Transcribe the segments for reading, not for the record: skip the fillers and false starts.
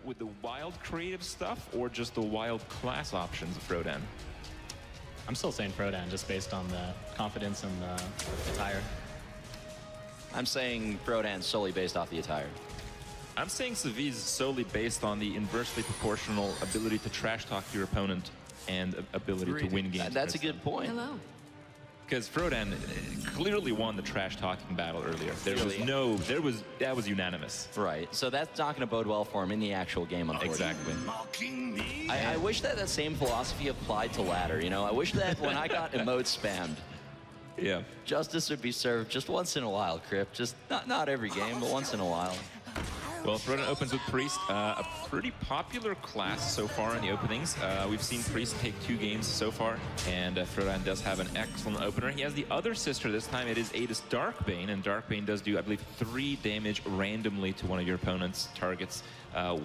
with the wild creative stuff or just the wild class options of Froden? I'm still saying Froden, just based on the confidence and the attire. I'm saying Froden solely based off the attire. I'm saying Savjz solely based on the inversely proportional ability to trash talk your opponent and ability to win games. That's a good point. Hello. Because Froden clearly won the trash talking battle earlier. That was unanimous. Right. So that's not going to bode well for him in the actual game, unfortunately. Exactly. I wish that same philosophy applied to ladder. You know, I wish that when I got emotes spammed, Yeah. justice would be served just once in a while, Crip. Just not every game, but once in a while. Well, Froden opens with Priest, a pretty popular class so far in the openings. We've seen Priest take 2 games so far, and Froden does have an excellent opener. He has the other sister this time. It is Ada's Darkbane, and Darkbane does do, I believe, 3 damage randomly to one of your opponent's targets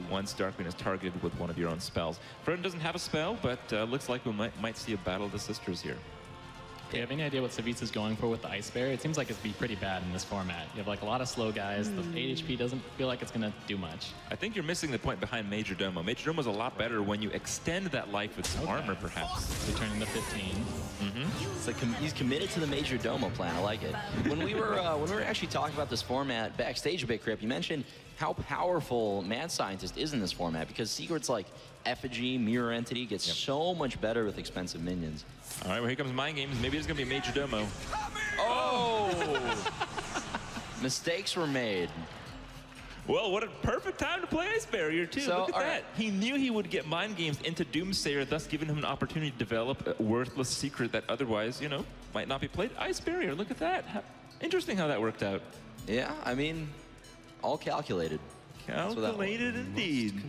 once Darkbane is targeted with one of your own spells. Froden doesn't have a spell, but looks like we might see a battle of the sisters here. Do you have any idea what Savjz is going for with the Ice Barrier? It seems like it's be pretty bad in this format. You have like a lot of slow guys. The 8 HP doesn't feel like it's going to do much. I think you're missing the point behind Major Domo. Major Domo is a lot better when you extend that life with some armor, perhaps. So turning to 15. It's like he's committed to the Major Domo plan. I like it. When we were actually talking about this format backstage a bit, Crip, you mentioned how powerful Mad Scientist is in this format because secrets like Effigy, Mirror Entity gets so much better with expensive minions. All right, well, here comes Mind Games. Maybe it's going to be Major Domo. Oh! Mistakes were made. Well, what a perfect time to play Ice Barrier, too. So, look at that. He knew he would get Mind Games into Doomsayer, thus giving him an opportunity to develop a worthless secret that otherwise, you know, might not be played. Ice Barrier, look at that. Interesting how that worked out. Yeah, I mean, all calculated. Calculated indeed.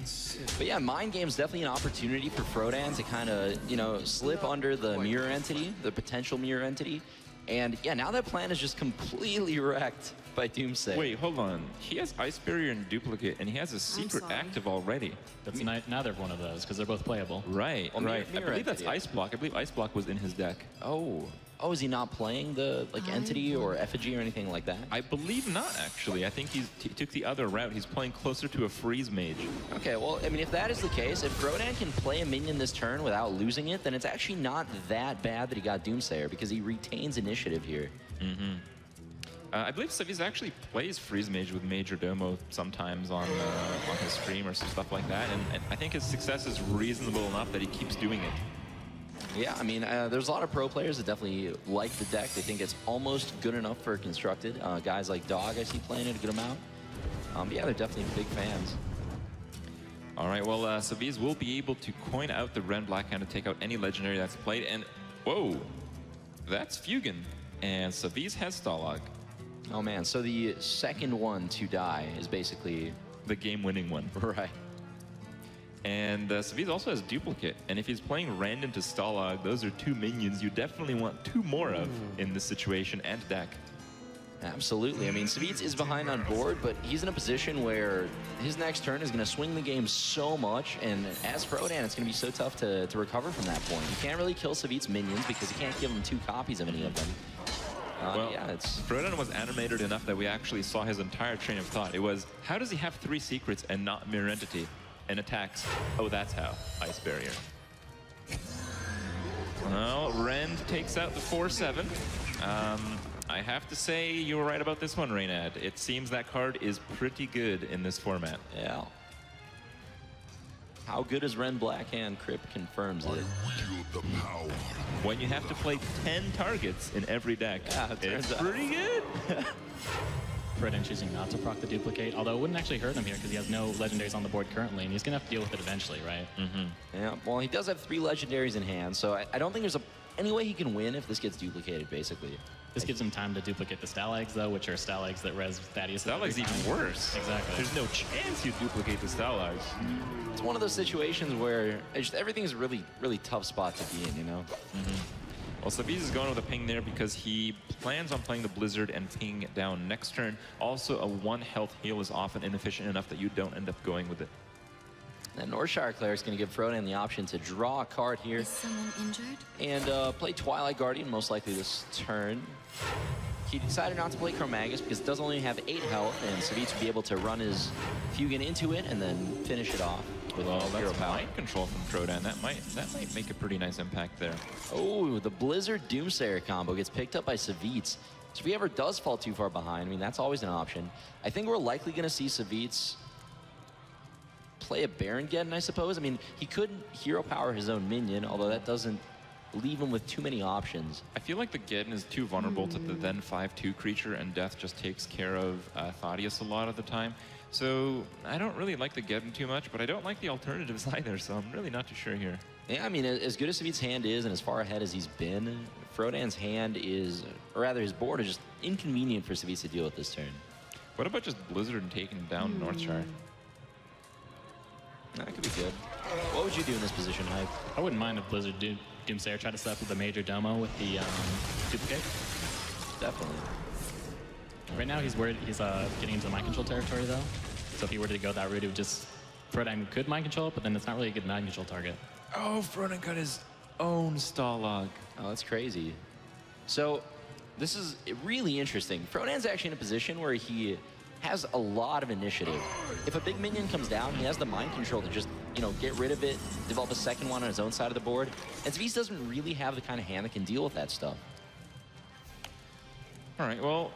But yeah, Mind Game's definitely an opportunity for Froden to kind of, you know, slip under the Mirror Entity, the potential Mirror Entity. And yeah, now that plan is just completely wrecked by Doomsayer. Wait, hold on. He has Ice Barrier and Duplicate, and he has a secret active already. That's neither one of those, because they're both playable. Right, Well, right. Mirror I believe that's Entity. Ice Block. I believe Ice Block was in his deck. Oh, is he not playing the Entity or Effigy or anything like that? I believe not, actually. I think he took the other route. He's playing closer to a Freeze Mage. Okay, well, I mean, if that is the case, if Froden can play a minion this turn without losing it, then it's actually not that bad that he got Doomsayer, because he retains initiative here. I believe Savjz actually plays Freeze Mage with Major Domo sometimes on his stream or some stuff like that, and I think his success is reasonable enough that he keeps doing it. Yeah, I mean, there's a lot of pro players that definitely like the deck. They think it's almost good enough for Constructed. Guys like Dog, I see playing it a good amount. But yeah, they're definitely big fans. All right, well, Savjz will be able to coin out the Ren Blackhand to take out any legendary that's played, and whoa, that's Fugen, and Savjz has Stalag. Oh man, so the second one to die is basically The game-winning one. right. And Savjz also has Duplicate, and if he's playing random to Stalag, those are 2 minions you definitely want 2 more of in this situation and deck. Absolutely. I mean, Savjz is behind on board, but he's in a position where his next turn is going to swing the game so much, and as Froden, it's going to be so tough to recover from that point. You can't really kill Savjz's minions because you can't give him 2 copies of any of them. Well, yeah, Froden was animated enough that we actually saw his entire train of thought. It was, how does he have 3 secrets and not Mirror Entity? And attacks. Oh, that's how. Ice Barrier. Well, Rend takes out the 4/7. I have to say you were right about this one, Reynad. It seems that card is pretty good in this format. Yeah. How good is Ren Blackhand? Crip confirms it. When you have to play 10 targets in every deck, Yeah, it turns it's out. pretty good. Froden choosing not to proc the Duplicate, although it wouldn't actually hurt him here because he has no legendaries on the board currently, and he's going to have to deal with it eventually, right? Yeah, well, he does have 3 legendaries in hand, so I don't think there's any way he can win if this gets duplicated, basically. This gives him time to duplicate the Stalags, though, which are Stalags that res Thaddeus. Stalag's even worse. Exactly. There's no chance you duplicate the Stalags. It's one of those situations where everything's a really, really tough spot to be in, you know? Well, Savjz is going with a ping there because he plans on playing the Blizzard and ping down next turn. Also, a 1 health heal is often inefficient enough that you don't end up going with it. And Northshire Cleric's going to give Froden the option to draw a card here Is someone injured? and play Twilight Guardian, most likely this turn. he decided not to play Chromagus because it does only have 8 health, and Savjz would be able to run his Fugan into it and then finish it off with hero power. Mind control from Froden. That might make a pretty nice impact there. Oh, the Blizzard Doomsayer combo gets picked up by Savjz. So if he ever does fall too far behind, I mean, that's always an option. I think we're likely going to see Savjz play a Baron Geddon, I suppose. I mean, he could hero power his own minion, although that doesn't leave him with too many options. I feel like the Geddon is too vulnerable to the then 5/2 creature, and Death just takes care of Thaddeus a lot of the time. So I don't really like the Geddon too much, but I don't like the alternatives either, so I'm really not too sure here. Yeah, I mean, as good as Savjz's hand is and as far ahead as he's been, Frodan's hand is, or rather his board is just inconvenient for Savjz to deal with this turn. What about just Blizzard and taking down Northshire? That could be good. What would you do in this position, Hype? I wouldn't mind if Blizzard Doomsayer tried to set up with the Major Domo with the duplicate. Definitely. Right now he's worried he's getting into the mind control territory though. So if he were to go that route, it would just Froden could mind control it, but then it's not really a good mind control target. Oh, Froden got his own stall log. Oh, that's crazy. So this is really interesting. Frodan's actually in a position where he has a lot of initiative. If a big minion comes down, he has the mind control to just, you know, get rid of it, develop a second one on his own side of the board. And Savjz doesn't really have the kind of hand that can deal with that stuff. All right, well,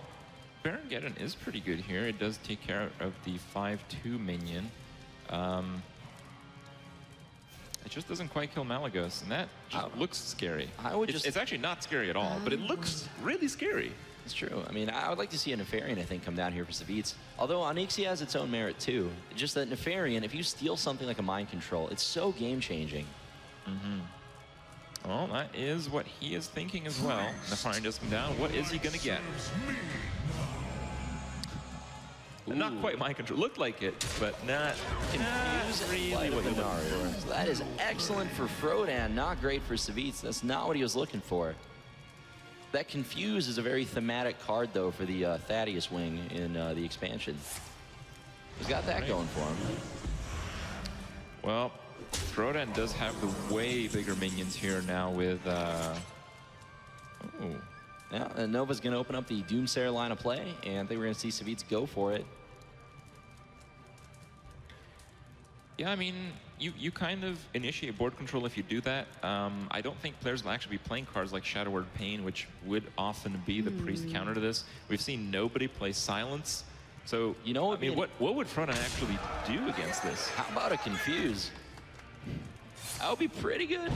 Baron Geddon is pretty good here. It does take care of the 5/2 minion. It just doesn't quite kill Malagos, and that just looks scary. It's actually not scary at all, but it looks really scary. It's true. I mean, I would like to see a Nefarian, I think, come down here for Savjz. Although Onyxia has its own merit, too. It's just that Nefarian, if you steal something like a mind control, it's so game-changing. Well, that is what he is thinking as well. Nefarian does come down. What is he going to get? Not quite mind control. Looked like it, but not really what you want. So that is excellent for Froden, not great for Savjz. That's not what he was looking for. That Confuse is a very thematic card, though, for the Thaddeus wing in the expansion. He's got that going for him. Well, Froden does have the way bigger minions here now with... Yeah, and Nova's going to open up the Doomsayer line of play, and I think we're going to see Savjz go for it. Yeah, I mean, you kind of initiate board control if you do that. I don't think players will actually be playing cards like Shadow Word Pain, which would often be the priest counter to this. We've seen nobody play Silence. So, you know, I mean, what would Froden actually do against this? How about a Confuse? That would be pretty good.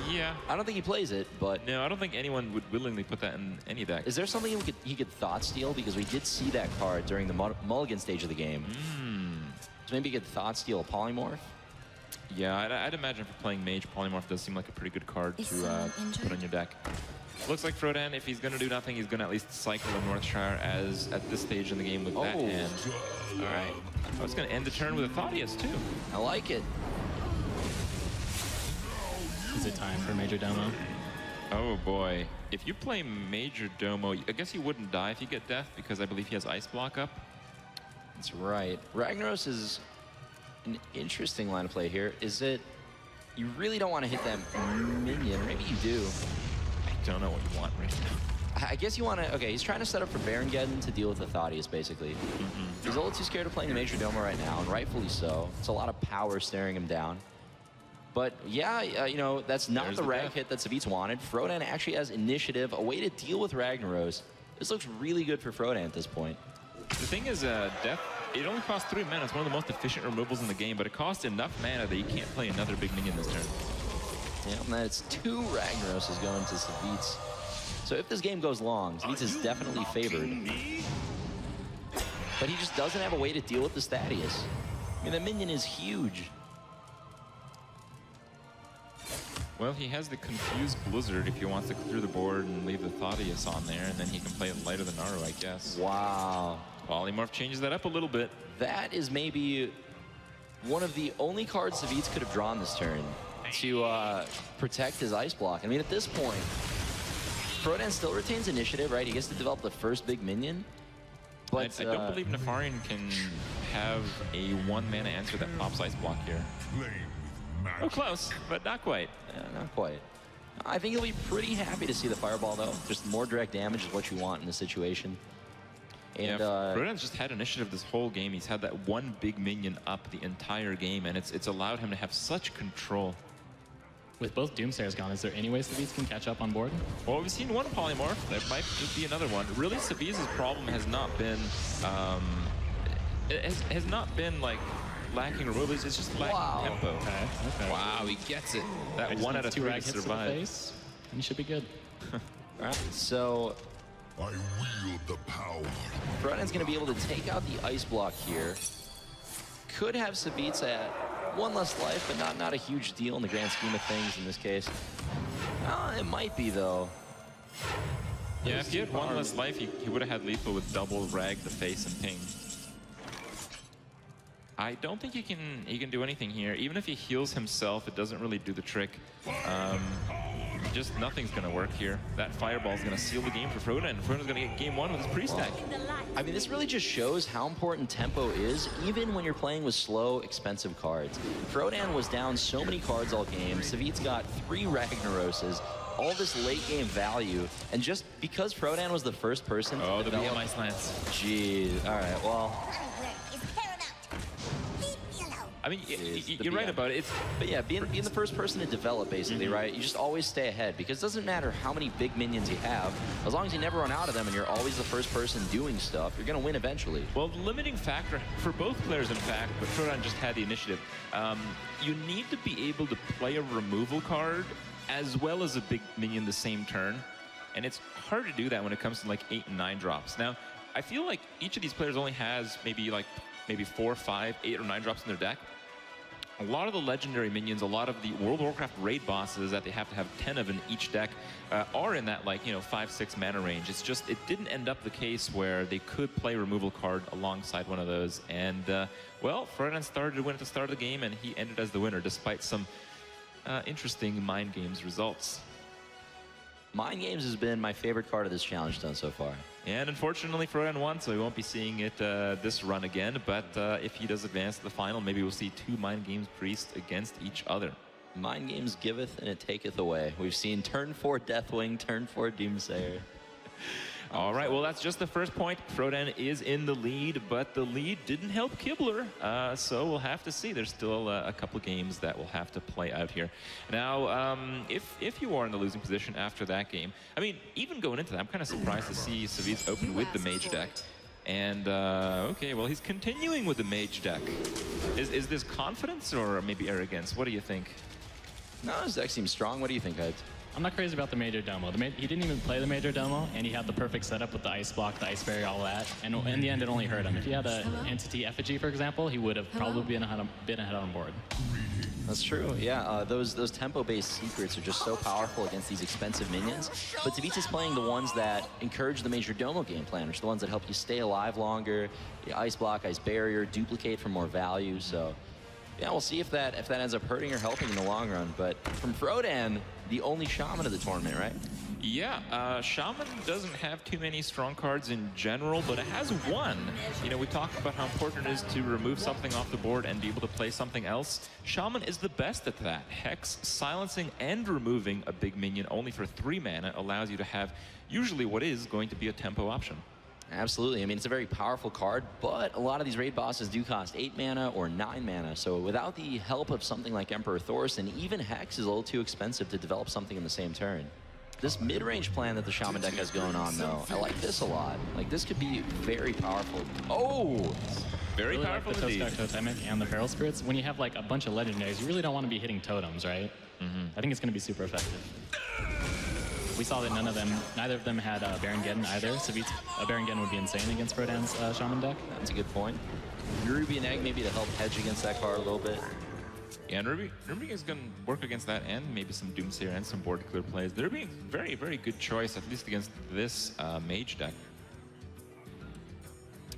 Yeah. I don't think he plays it, but... No, I don't think anyone would willingly put that in any deck. Is there something he could Thought Steal? Because we did see that card during the Mulligan stage of the game. So maybe he could Thought Steal a Polymorph? Yeah, I'd imagine for playing Mage, Polymorph does seem like a pretty good card to put on your deck. Looks like Froden, if he's going to do nothing, he's going to at least cycle in Northshire as at this stage in the game with that hand. All right. I was going to end the turn with a Thaddeus, too. I like it. Is it time for Major Domo? Oh boy. If you play Major Domo, I guess he wouldn't die if you get Death because I believe he has Ice Block up. That's right. Ragnaros is an interesting line of play here. Is it you really don't want to hit that minion, or maybe you do. I don't know what you want right now. I guess you want to, okay, he's trying to set up for Baron Geddon to deal with the Thaddeus, basically. He's a little too scared of playing the Major Domo right now, and rightfully so. It's a lot of power staring him down. But yeah, you know, that's not the Rag hit that Savjz wanted. Froden actually has initiative, a way to deal with Ragnaros. This looks really good for Froden at this point. The thing is, Death, it only costs 3 mana. It's one of the most efficient removals in the game, but it costs enough mana that you can't play another big minion this turn. Yeah, and that's 2 Ragnaroses going to Savjz. So if this game goes long, Savjz is definitely favored. But he just doesn't have a way to deal with this Thaddeus. I mean, the minion is huge. Well, he has the Confused Blizzard if he wants to clear the board and leave the Thaddeus on there, and then he can play it lighter than Naru, I guess. Wow. Polymorph changes that up a little bit. That is maybe one of the only cards Savjz could have drawn this turn to protect his Ice Block. I mean, at this point, Froden still retains initiative, right? He gets to develop the first big minion. But I don't believe Nefarian can have a 1-mana answer that pops Ice Block here. Oh, close, but not quite. Yeah, not quite. I think he'll be pretty happy to see the Fireball, though. Just more direct damage is what you want in this situation. And Froden's just had initiative this whole game. He's had that one big minion up the entire game, and it's allowed him to have such control. With both Doomsayers gone, is there any way Savjz can catch up on board? Well, we've seen one polymorph. There might just be another one. Really, Savjz's problem has not been, has not been like lacking removals. It's just lacking tempo. Okay. Wow, he gets it. That 1 out of 3 hits to the face, and you should be good. All right, so I wield the power. Froden's going to be able to take out the ice block here. Could have Savjz at 1 less life, but not a huge deal in the grand scheme of things in this case. It might be, though. Yeah, if he had 1 less life, he would have had lethal with double rag the face and ping. I don't think he can do anything here. Even if he heals himself, it doesn't really do the trick. Just nothing's going to work here. That Fireball's going to seal the game for Froden, and Froden's going to get game 1 with his pre-stack. I mean, this really just shows how important tempo is, even when you're playing with slow, expensive cards. Froden was down so many cards all game. Savjz got 3 Ragnaroses, all this late game value, and just because Froden was the first person to the develop... BMI slants. Jeez, all right, well... I mean, you're right about it. But yeah, being the first person to develop, basically, right? You just always stay ahead, because it doesn't matter how many big minions you have. As long as you never run out of them and you're always the first person doing stuff, you're going to win eventually. Well, the limiting factor for both players, in fact, but Froden just had the initiative. You need to be able to play a removal card as well as a big minion the same turn. And it's hard to do that when it comes to like 8 and 9 drops. Now, I feel like each of these players only has maybe 4, 5, 8, or 9 drops in their deck. A lot of the legendary minions, a lot of the World of Warcraft raid bosses that they have to have 10 of in each deck are in that 5, 6 mana range. It's just, it didn't end up the case where they could play removal card alongside one of those. And well, Froden started to win at the start of the game, and he ended as the winner despite some interesting mind games results. Mind Games has been my favorite card of this challenge done so far. And unfortunately, Froden won, so we won't be seeing it this run again. But if he does advance to the final, maybe we'll see 2 Mind Games priests against each other. Mind Games giveth and it taketh away. We've seen turn 4 Deathwing, turn 4 Doomsayer. All right, well, that's just the first point. Froden is in the lead, but the lead didn't help Kibler, so we'll have to see. There's still a couple games that will have to play out here. Now, if you are in the losing position after that game, I mean, even going into that, I'm kind of surprised to see Savjz open with the Mage deck. And, okay, well, he's continuing with the Mage deck. Is this confidence or maybe arrogance? What do you think? No, his deck seems strong. What do you think, Hyde? I'm not crazy about the Major Domo. He didn't even play the Major Domo, and he had the perfect setup with the Ice Block, the Ice Barrier, all that. And in the end, it only hurt him. If he had an Entity Effigy, for example, he would have probably been ahead on board. That's true, yeah. Those tempo-based secrets are just so powerful against these expensive minions. But Savjz is playing the ones that encourage the Major Domo game plan, which are the ones that help you stay alive longer, the Ice Block, Ice Barrier, duplicate for more value, so... Yeah, we'll see if that ends up hurting or helping in the long run. But from Froden, the only Shaman of the tournament, right? Yeah, Shaman doesn't have too many strong cards in general, but it has one. You know, we talked about how important it is to remove something off the board and be able to play something else. Shaman is the best at that. Hex, silencing, and removing a big minion only for 3 mana allows you to have usually what is going to be a tempo option. Absolutely. I mean, it's a very powerful card, but a lot of these raid bosses do cost 8 mana or 9 mana. So without the help of something like Emperor Thorsten, even Hex is a little too expensive to develop something in the same turn. This mid-range plan that the Shaman deck has going on, though, I like this a lot. Like, this could be very powerful. Oh! Very really powerful like the indeed. Totemic and the Feral Spirits. When you have like a bunch of legendaries, you really don't want to be hitting totems, right? I think it's going to be super effective. We saw that neither of them had Baron-Geddon either. Savjz, Baron-Geddon would be insane against Froden's Shaman deck. That's a good point. Ruby Egg maybe to help hedge against that card a little bit. Yeah, and Ruby is going to work against that and maybe some Doomsayer and some board clear plays. Ruby is a very, very good choice, at least against this Mage deck.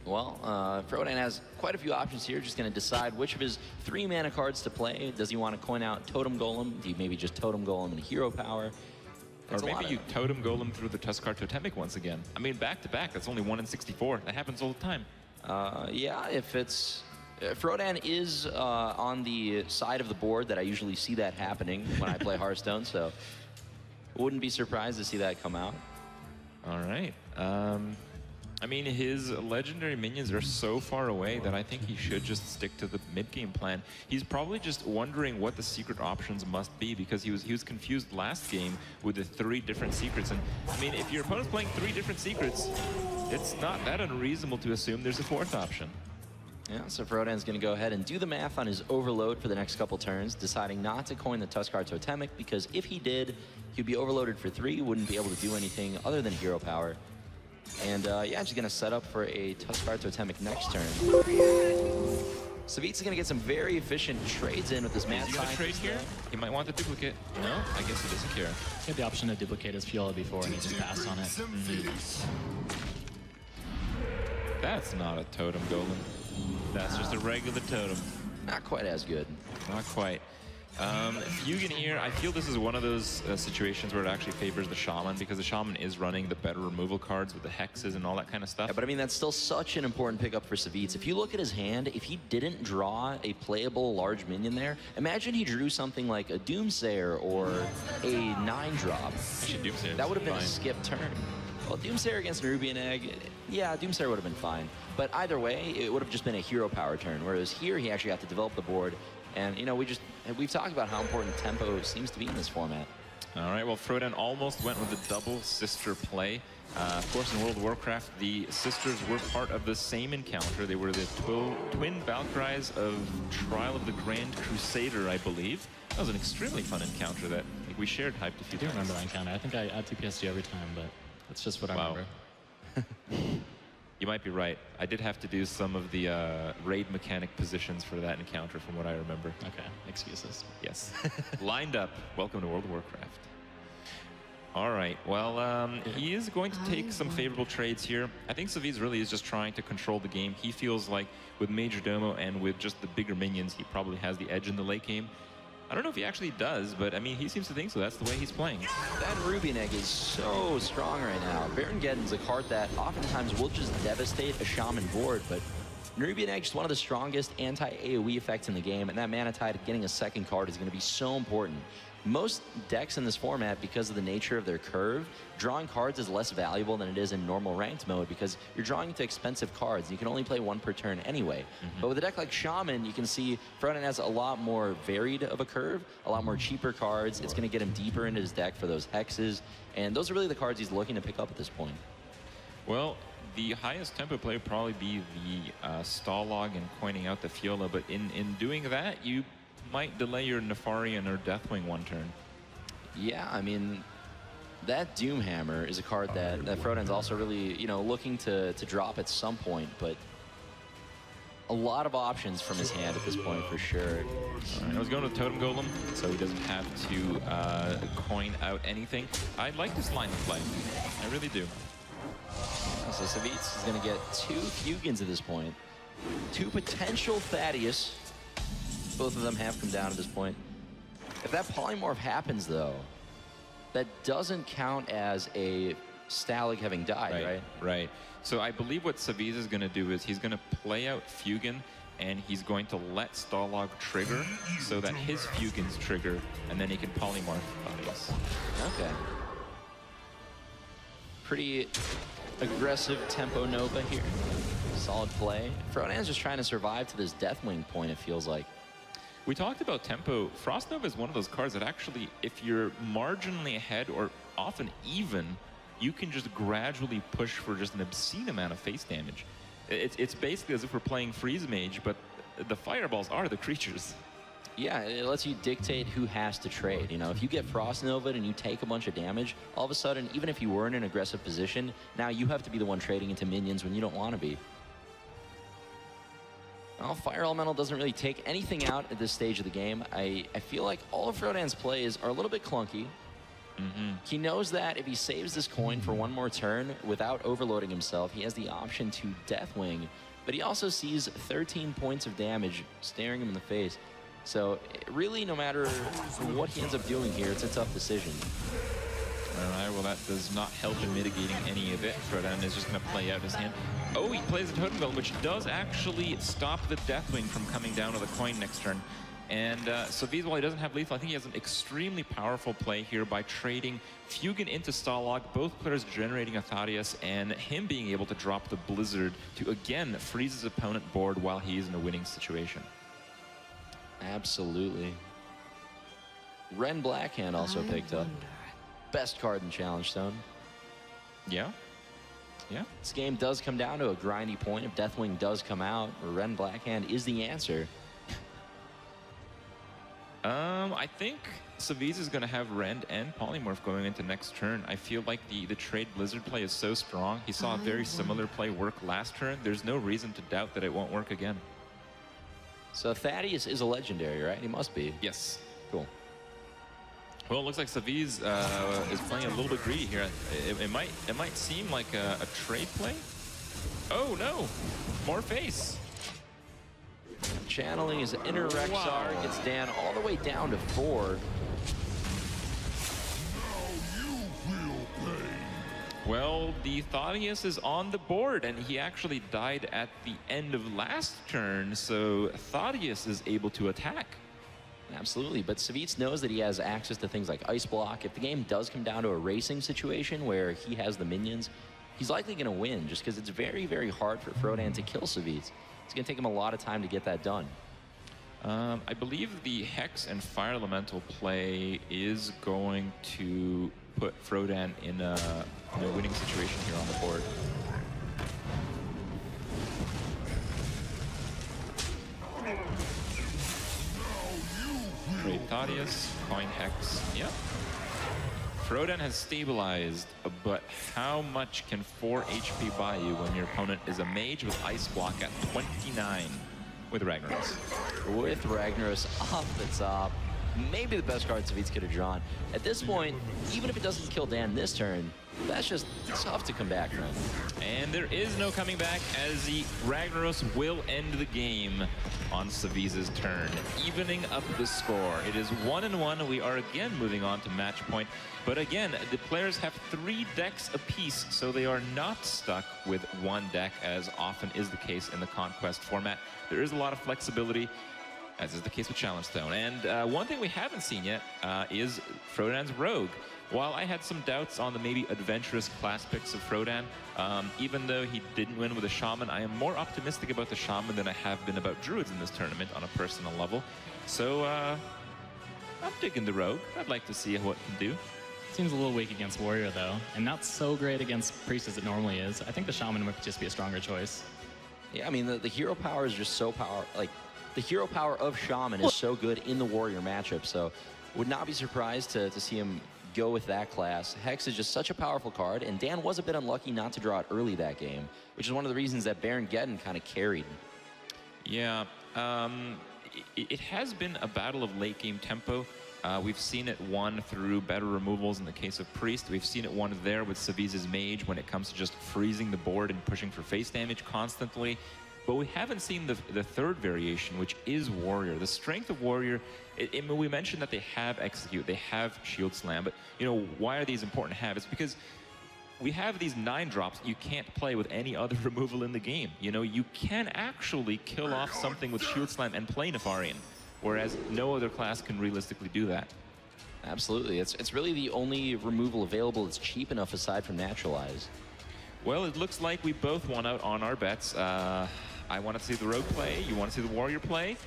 Well, Froden has quite a few options here. Just going to decide which of his 3 mana cards to play. Does he want to coin out Totem Golem? Do you maybe just Totem Golem and Hero Power? Or maybe you Totem Golem through the Tuskar Totemic once again. I mean, back-to-back, that's only 1 in 64. That happens all the time. Yeah, if it's... Froden is on the side of the board that I usually see that happening when I play Hearthstone, so... Wouldn't be surprised to see that come out. All right. I mean, his legendary minions are so far away that I think he should just stick to the mid-game plan. He's probably just wondering what the secret options must be, because he was confused last game with the 3 different secrets. And I mean, if your opponent's playing 3 different secrets, it's not that unreasonable to assume there's a 4th option. Yeah, so Froden's going to go ahead and do the math on his overload for the next couple turns, deciding not to coin the Tuskar Totemic, because if he did, he'd be overloaded for 3, wouldn't be able to do anything other than hero power. And yeah, just going to set up for a Tuskar Totemic next turn. Savjz is going to get some very efficient trades in with this mad scientist. Trade here? He might want the duplicate. No, I guess he doesn't care. He had the option to duplicate his Fiora before and he just passed on it. That's not a totem golem. That's just a regular totem. Not quite as good. Not quite. Fugin here, I feel this is one of those situations where it actually favors the Shaman, because the Shaman is running the better removal cards with the hexes and all that kind of stuff. Yeah, but I mean, that's still such an important pickup for Savjz. If you look at his hand, if he didn't draw a playable large minion there, imagine he drew something like a Doomsayer or a 9-drop. Actually, Doomsayer. That would have been a skip turn. Well, Doomsayer against Nerubian Egg, yeah, Doomsayer would have been fine. But either way, it would have just been a hero power turn, whereas here he actually had to develop the board. And, you know, we've talked about how important tempo seems to be in this format. All right, well, Froden almost went with the double sister play. Of course, in World of Warcraft, the sisters were part of the same encounter. They were the twin Valkyries of Trial of the Grand Crusader, I believe. That was an extremely fun encounter that we shared hyped a few I do times. remember that encounter. I think I add TPSG every time, but that's just what I remember. You might be right. I did have to do some of the raid mechanic positions for that encounter from what I remember. Okay, excuses. Yes. Lined up. Welcome to World of Warcraft. All right. Well, he is going to take some favorable trades here. I think Savjz really is just trying to control the game. He feels like with Major Domo and with just the bigger minions, he probably has the edge in the late game. I don't know if he actually does, but I mean, he seems to think so. That's the way he's playing. That Nerubian Egg is so strong right now. Baron Geddon's a card that oftentimes will just devastate a Shaman board, but Nerubian Egg is one of the strongest anti-AoE effects in the game, and that Mana Tide getting a second card is going to be so important. Most decks in this format, because of the nature of their curve, drawing cards is less valuable than it is in normal ranked mode, because you're drawing into expensive cards. You can only play 1 per turn anyway. But with a deck like Shaman, you can see Froden has a lot more varied of a curve, a lot more cheaper cards. It's going to get him deeper into his deck for those hexes, and those are really the cards he's looking to pick up at this point. Well, the highest tempo play would probably be the stall log and coining out the Fiora, but in doing that, you might delay your Nefarian or Deathwing 1 turn. Yeah, I mean, that Doomhammer is a card that Froden's also really, you know, looking to drop at some point, but a lot of options from his hand at this point for sure. All right, I was going with Totem Golem, so he doesn't have to coin out anything. I like this line of play. I really do. So Savjz is going to get 2 Fugins at this point. 2 potential Thaddeus. Both of them have come down at this point. If that polymorph happens, though, that doesn't count as a Stalag having died, right? Right. So I believe what Savjz is going to do is he's going to play out Fugin, and he's going to let Stalag trigger so that his Fugins trigger, and then he can polymorph bodies. Okay. Pretty aggressive tempo Nova here. Solid play. Froden's just trying to survive to this Deathwing point, it feels like. We talked about tempo. Frost Nova is one of those cards that actually, if you're marginally ahead or often even, you can just gradually push for just an obscene amount of face damage. It's basically as if we're playing Freeze Mage, but the fireballs are the creatures. Yeah, it lets you dictate who has to trade. You know, if you get Frost Nova and you take a bunch of damage, all of a sudden, even if you were in an aggressive position, now you have to be the one trading into minions when you don't want to be. Well, Fire Elemental doesn't really take anything out at this stage of the game. I feel like all of Froden's plays are a little bit clunky. He knows that if he saves this coin for 1 more turn without overloading himself, he has the option to Deathwing, but he also sees 13 points of damage staring him in the face. So really, no matter what he ends up doing here, it's a tough decision. All right, well, that does not help in mitigating any of it. Froden is just going to play out his hand. Oh, he plays a Totem Golem, which does actually stop the Deathwing from coming down with a coin next turn. And Savjz, while he doesn't have lethal, I think he has an extremely powerful play here by trading Fugin into Stalog, both players generating a Thaddeus, and him being able to drop the Blizzard to, again, freeze his opponent board while he's in a winning situation. Absolutely. Ren Blackhand also picked up. Best card in Challenge Stone. Yeah. Yeah. This game does come down to a grindy point. If Deathwing does come out, Ren Blackhand is the answer. I think Savjz is going to have Rend and Polymorph going into next turn. I feel like the trade Blizzard play is so strong. He saw a very similar play work last turn. There's no reason to doubt that it won't work again. So Thaddeus is a legendary, right? He must be. Yes. Cool. Well, it looks like Savjz is playing a little bit greedy here. It might seem like a trade play. Oh no, more face. Channeling his inner Rexar, gets Dan all the way down to 4. Well, the Thaddeus is on the board, and he actually died at the end of last turn, so Thaddeus is able to attack. Absolutely, but Savjz knows that he has access to things like Ice Block. If the game does come down to a racing situation where he has the minions, he's likely going to win, just because it's very, very hard for Froden to kill Savjz. It's going to take him a lot of time to get that done. I believe the Hex and Fire Elemental play is going to put Froden in a winning situation here on the board. Trade Thaddeus, coin Hex, yep. Froden has stabilized, but how much can 4 HP buy you when your opponent is a mage with Ice Block at 29 with Ragnaros? With Ragnaros off the top, maybe the best card Savjz could have drawn. At this point, even if it doesn't kill Dan this turn, that's just tough to come back from. And there is no coming back, as the Ragnaros will end the game on Savjz's turn, evening up the score. It is 1-1. We are again moving on to match point. But again, the players have 3 decks apiece, so they are not stuck with one deck, as often is the case in the Conquest format. There is a lot of flexibility, as is the case with Challenge Stone. And one thing we haven't seen yet is Froden's Rogue. While I had some doubts on the maybe adventurous class picks of Froden, even though he didn't win with a Shaman, I am more optimistic about the Shaman than I have been about Druids in this tournament on a personal level. So I'm digging the Rogue. I'd like to see what it can do. Seems a little weak against Warrior, though, and not so great against Priest as it normally is. I think the Shaman might just be a stronger choice. Yeah, I mean, the hero power is just so the hero power of Shaman is so good in the Warrior matchup, so would not be surprised to see him go with that class. Hex is just such a powerful card, and Dan was a bit unlucky not to draw it early that game, which is one of the reasons that Baron Geddon kind of carried. Yeah, it has been a battle of late game tempo. We've seen it won through better removals in the case of Priest. We've seen it won there with Savjz's Mage when it comes to just freezing the board and pushing for face damage constantly. But we haven't seen the third variation, which is Warrior. The strength of Warrior, we mentioned that they have Execute, they have Shield Slam, but you know, why are these important to have? It's because we have these 9 drops you can't play with any other removal in the game. You know, you can actually kill off something with Shield Slam and play Nefarian, whereas no other class can realistically do that. Absolutely. It's really the only removal available that's cheap enough aside from Naturalize. Well, it looks like we both won out on our bets. I want to see the Rogue play, you want to see the Warrior play.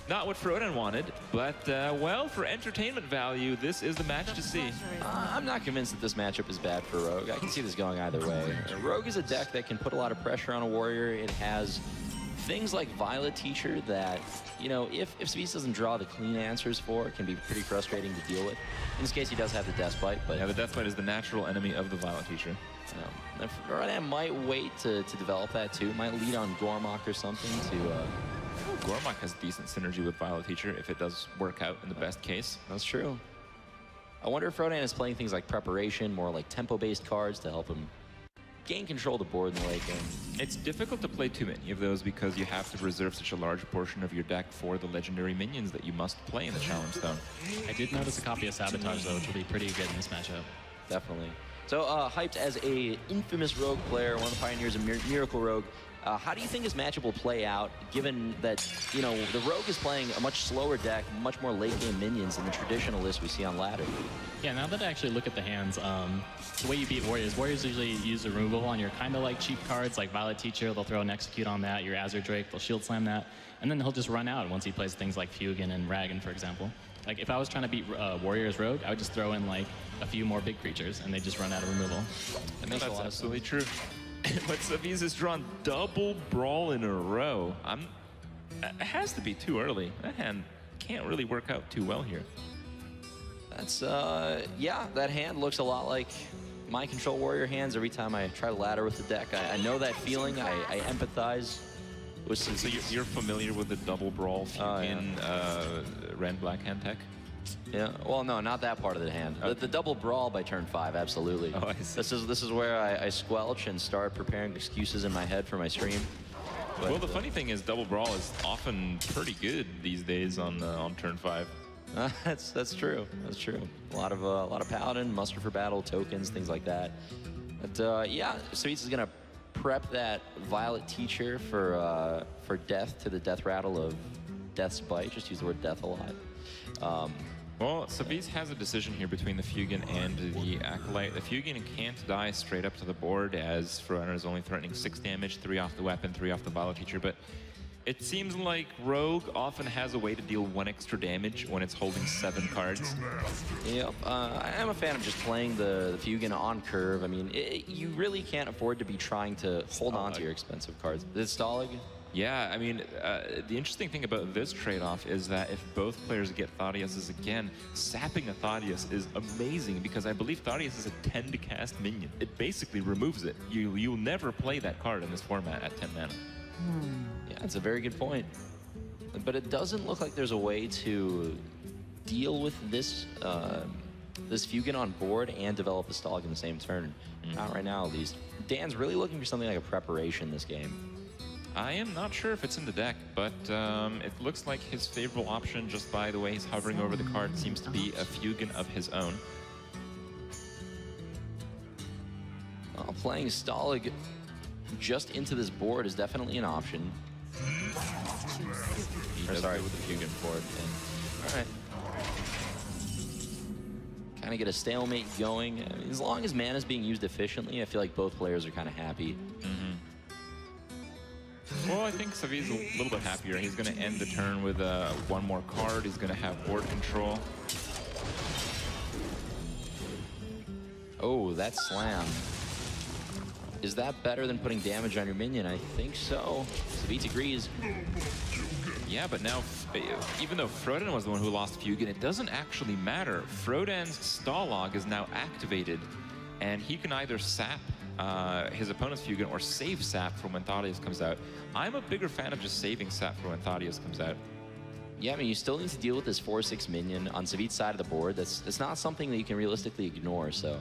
Not what Froden wanted, but well, for entertainment value, this is the match to see. I'm not convinced that this matchup is bad for Rogue. I can see this going either way. Rogue is a deck that can put a lot of pressure on a Warrior. It has things like Violet Teacher that, you know, if Savjz doesn't draw the clean answers for, it can be pretty frustrating to deal with. In this case, he does have the Deathbite, but... Yeah, the Deathbite is the natural enemy of the Violet Teacher. Froden might wait to develop that too. Might lead on Gormok or something to... Gormok has decent synergy with Violet Teacher if it does work out in the best case. That's true. I wonder if Froden is playing things like Preparation, more like tempo-based cards to help him gain control of the board in the late game. It's difficult to play too many of those because you have to reserve such a large portion of your deck for the legendary minions that you must play in the Challenge Stone. I did notice a copy of Sabotage, though, which will be pretty good in this matchup. Definitely. So, hyped as a infamous Rogue player, one of the pioneers of Miracle Rogue, How do you think this matchup will play out, given that, you know, the Rogue is playing a much slower deck, much more late-game minions than the traditional list we see on ladder? Yeah, now that I actually look at the hands, the way you beat Warriors usually use a removal on your kind of like cheap cards, like Violet Teacher, they'll throw an Execute on that, your Azure Drake, they'll Shield Slam that, and then he'll just run out once he plays things like Fugan and Ragan, for example. Like, if I was trying to beat Warriors Rogue, I would just throw in, like, a few more big creatures, and they just run out of removal. And that's absolutely true. But Savjz has drawn double Brawl in a row. It has to be too early. That hand can't really work out too well here. That's, yeah, that hand looks a lot like my Control Warrior hands every time I try to ladder with the deck. I know that feeling. I empathize with some... So you're familiar with the double Brawl in Ren Black hand tech? Yeah, well, no, not that part of the hand. Okay. The double Brawl by turn 5, absolutely. Oh, I see. This is where I squelch and start preparing excuses in my head for my stream. But, well, the funny thing is double Brawl is often pretty good these days on turn 5. That's true. That's true. A lot of Paladin, Muster for Battle, tokens, things like that. But yeah, Savjz is gonna prep that Violet Teacher for death to the death rattle of Death's Bite. Just use the word death a lot. Well, Savjz has a decision here between the Fugan and the Acolyte. The Fugan can't die straight up to the board, as Froden is only threatening 6 damage, 3 off the weapon, 3 off the Violet Teacher, but it seems like Rogue often has a way to deal 1 extra damage when it's holding 7 cards. Yep, I am a fan of just playing the Fugan on curve. I mean, you really can't afford to be trying to hold on to your expensive cards. This Stalag? Yeah, I mean, the interesting thing about this trade-off is that if both players get Thaddeus again, sapping a Thaddeus is amazing because I believe Thaddeus is a 10 to cast minion. It basically removes it. You'll never play that card in this format at 10 mana. Yeah, that's a very good point. But it doesn't look like there's a way to deal with this this Fugan on board and develop a Stalag in the same turn. Not right now, at least. Dan's really looking for something like a preparation this game. I am not sure if it's in the deck, but it looks like his favorable option, just by the way he's hovering over the card, seems to be a Fugan of his own. Well, playing Stalag just into this board is definitely an option. Sorry, with the Fugan board. All right. Kind of get a stalemate going. I mean, as long as mana is being used efficiently, I feel like both players are kind of happy. Well, I think Savjz is a little bit happier. He's going to end the turn with 1 more card. He's going to have board control. Oh, that slam. Is that better than putting damage on your minion? I think so. Savjz agrees. Yeah, but now, even though Froden was the one who lost Fugan, it doesn't actually matter. Froden's Stalag is now activated, and he can either sap his opponent's Fugan or save sap from when Thaddeus comes out. I'm a bigger fan of just saving sap for when Thaddeus comes out. Yeah, I mean, you still need to deal with this 4/6 minion on Savjz's side of the board. That's not something that you can realistically ignore, so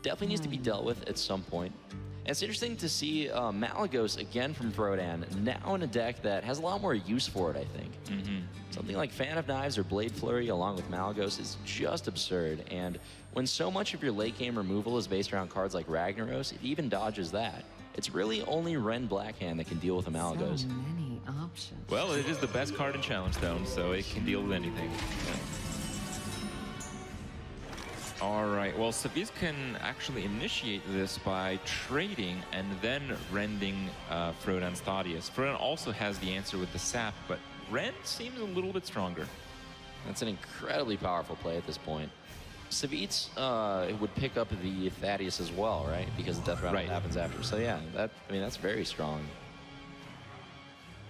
definitely needs to be dealt with at some point. And it's interesting to see Malygos again from Froden, now in a deck that has a lot more use for it, I think. Something like Fan of Knives or Blade Flurry along with Malygos is just absurd, and when so much of your late game removal is based around cards like Ragnaros, it even dodges that. It's really only Ren Blackhand that can deal with a Malygos. So many options. Well, it is the best card in Challenge Stone, so it can deal with anything. All right, well, Savjz can actually initiate this by trading and then rending Froden's Thaddeus. Froden also has the answer with the sap, but Ren seems a little bit stronger. That's an incredibly powerful play at this point. Savjz would pick up the Thaddeus as well, right? Because the death rattle happens after. So yeah, that's very strong.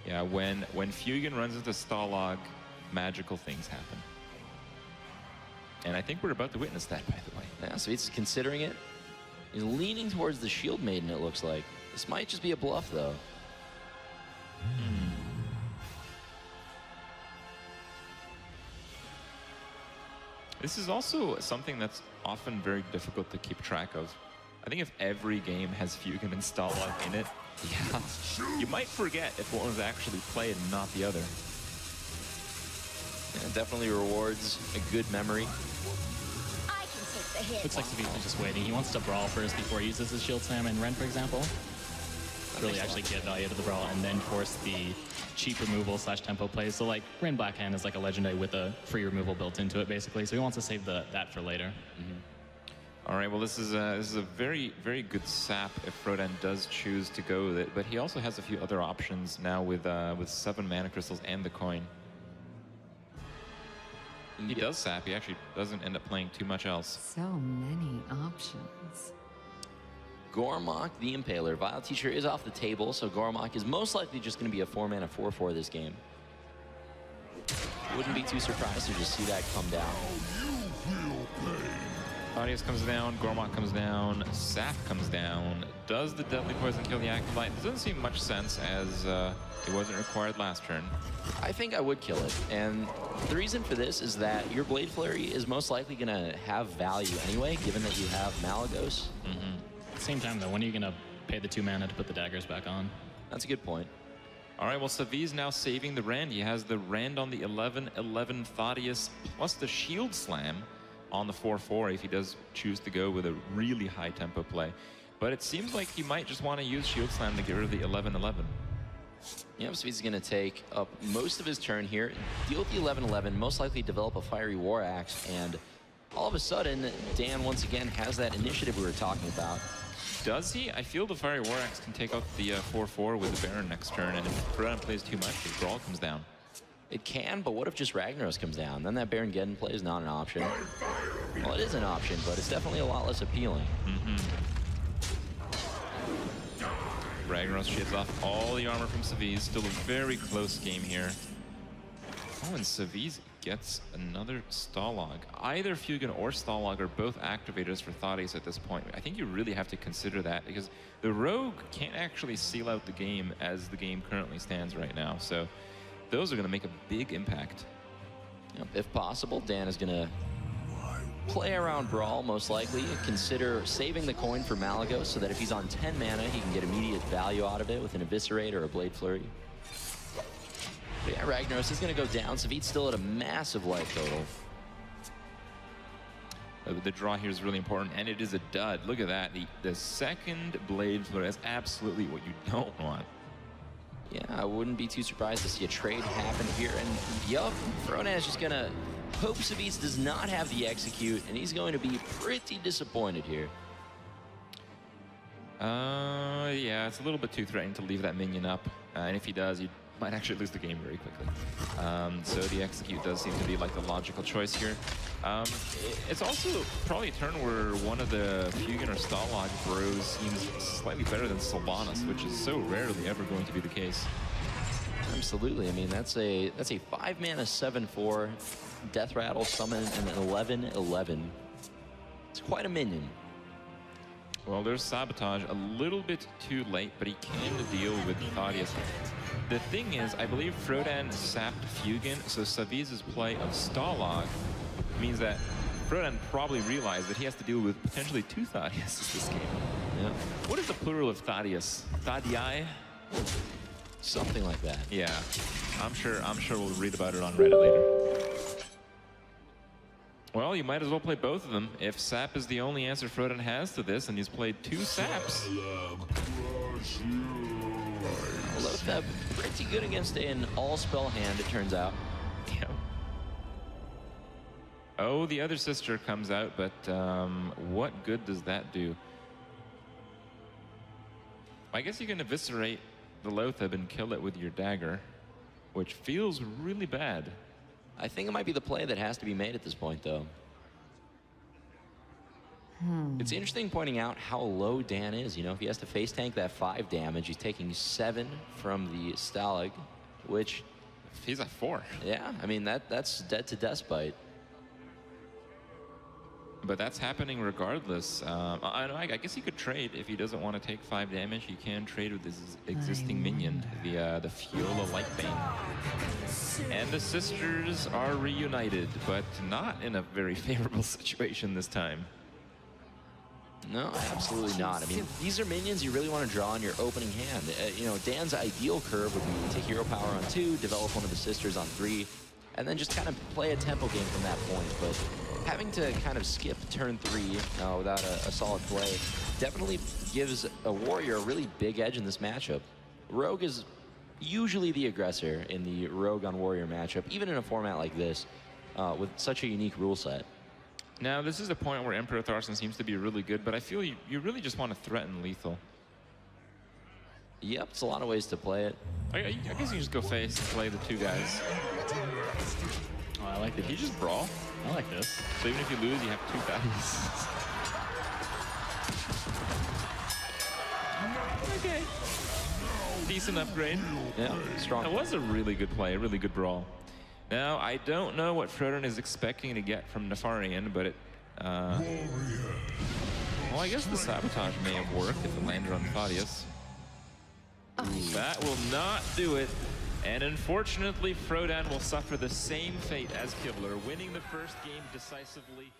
Yeah, when Fugan runs into Stalag, magical things happen. And I think we're about to witness that, by the way. Yeah, Savjz is considering it. He's leaning towards the Shield Maiden, it looks like. This might just be a bluff, though. This is also something that's often very difficult to keep track of. I think if every game has Fugan and Stalag in it, you might forget if one was actually played and not the other. Yeah, it definitely rewards a good memory. I can take the hit. Looks like Savjz is just waiting. He wants to brawl first before he uses his Shield Slam and Ren, for example. really actually get value out of the Brawl and then force the cheap removal / tempo plays. So like Rain Blackhand is like a legendary with a free removal built into it basically. So he wants to save that for later. All right, well, this is a very, very good sap if Froden does choose to go with it, but he also has a few other options now with 7 mana crystals and the coin. He does sap. He actually doesn't end up playing too much else. So many options. Gormok the Impaler. Vile Teacher is off the table, so Gormok is most likely just going to be a 4-mana 4/4 this game. Wouldn't be too surprised to just see that come down. Thaddeus comes down, Gormok comes down, Sap comes down. Does the Deadly Poison kill the Acolyte? It doesn't seem much sense as it wasn't required last turn. I think I would kill it, and the reason for this is that your Blade Flurry is most likely going to have value anyway, given that you have Malagos. At the same time though, when are you going to pay the 2 mana to put the daggers back on? That's a good point. All right, well, Savjz now saving the Rend. He has the Rend on the 11/11 Thaddeus plus the Shield Slam on the 4/4 if he does choose to go with a really high tempo play. But it seems like he might just want to use Shield Slam to get rid of the 11/11. Yep, Savjz is going to take up most of his turn here, deal with the 11/11, most likely develop a Fiery War Axe, and all of a sudden, Dan once again has that initiative we were talking about. Does he? I feel the Fiery War Axe can take out the 4/4 with the Baron next turn, and if Froden plays too much, his Brawl comes down. It can, but what if just Ragnaros comes down? Then that Baron Geddon play is not an option. Well, it is an option, but it's definitely a lot less appealing. Ragnaros shaves off all the armor from Savjz. Still a very close game here. Oh, and Savjz gets another Stalog. Either Fugan or Stalog are both activators for Thaddeus at this point. I think you really have to consider that because the Rogue can't actually seal out the game as the game currently stands right now. So those are going to make a big impact. Yep, if possible, Dan is going to play around Brawl, most likely. Consider saving the coin for Malagos so that if he's on 10 mana, he can get immediate value out of it with an Eviscerate or a Blade Flurry. But yeah, Ragnaros is going to go down. Savjz still at a massive life total. The draw here is really important, and it is a dud. Look at that. The second Blade Flurry, that's absolutely what you don't want. Yeah, I wouldn't be too surprised to see a trade happen here. And yup, Froden is just going to hope Savjz does not have the execute, and he's going to be pretty disappointed here. Yeah, it's a little bit too threatening to leave that minion up. And if he does, he might actually lose the game very quickly. So the execute does seem to be like the logical choice here. It's also probably a turn where one of the Fugan or Stalog bros seems slightly better than Sylvanas, which is so rarely ever going to be the case. Absolutely. I mean, that's a 5-mana 7/4 Death Rattle summon and an 11/11. It's quite a minion. Well, there's Sabotage a little bit too late, but he can deal with Thaddeus. The thing is, I believe Froden sapped Fugan, so Savjz's play of Stalog means that Froden probably realized that he has to deal with potentially 2 Thaddeus this game. Yeah. What is the plural of Thaddeus? Thadii? Something like that. Yeah, I'm sure we'll read about it on Reddit later. Well, you might as well play both of them. If Sap is the only answer Froden has to this, and he's played 2 Saps. Lotheb pretty good against an all-spell hand, it turns out. Yeah. Oh, the other sister comes out, but what good does that do? I guess you can eviscerate the Lotheb and kill it with your dagger, which feels really bad. I think it might be the play that has to be made at this point, though. It's interesting pointing out how low Dan is. You know, if he has to face tank that 5 damage, he's taking 7 from the Stalag, which... He's at 4. Yeah, I mean, that's dead to Despite. But that's happening regardless. I guess he could trade if he doesn't want to take 5 damage. He can trade with his existing minion, the Fiola Lightbane. And the sisters are reunited, but not in a very favorable situation this time. No, absolutely not. I mean, these are minions you really want to draw in your opening hand. You know, Dan's ideal curve would be to hero power on 2, develop one of the sisters on 3, and then just kind of play a tempo game from that point. But having to kind of skip turn 3 without a solid play definitely gives a warrior a really big edge in this matchup. Rogue is usually the aggressor in the Rogue on Warrior matchup, even in a format like this, with such a unique rule set. Now, this is a point where Emperor Tharson seems to be really good, but I feel you really just want to threaten lethal. Yep, it's a lot of ways to play it. I guess you just go face and play the 2 guys. Oh, I like Did this. he just brawl? I like this. So even if you lose, you have 2 guys. Okay. Decent upgrade. Yeah, strong. That was a really good play, a really good brawl. Now, I don't know what Froden is expecting to get from Nefarian, but it... well, I guess the sabotage may have worked if it landed on Thaddeus. That will not do it. And unfortunately, Froden will suffer the same fate as Kibler, winning the first game decisively.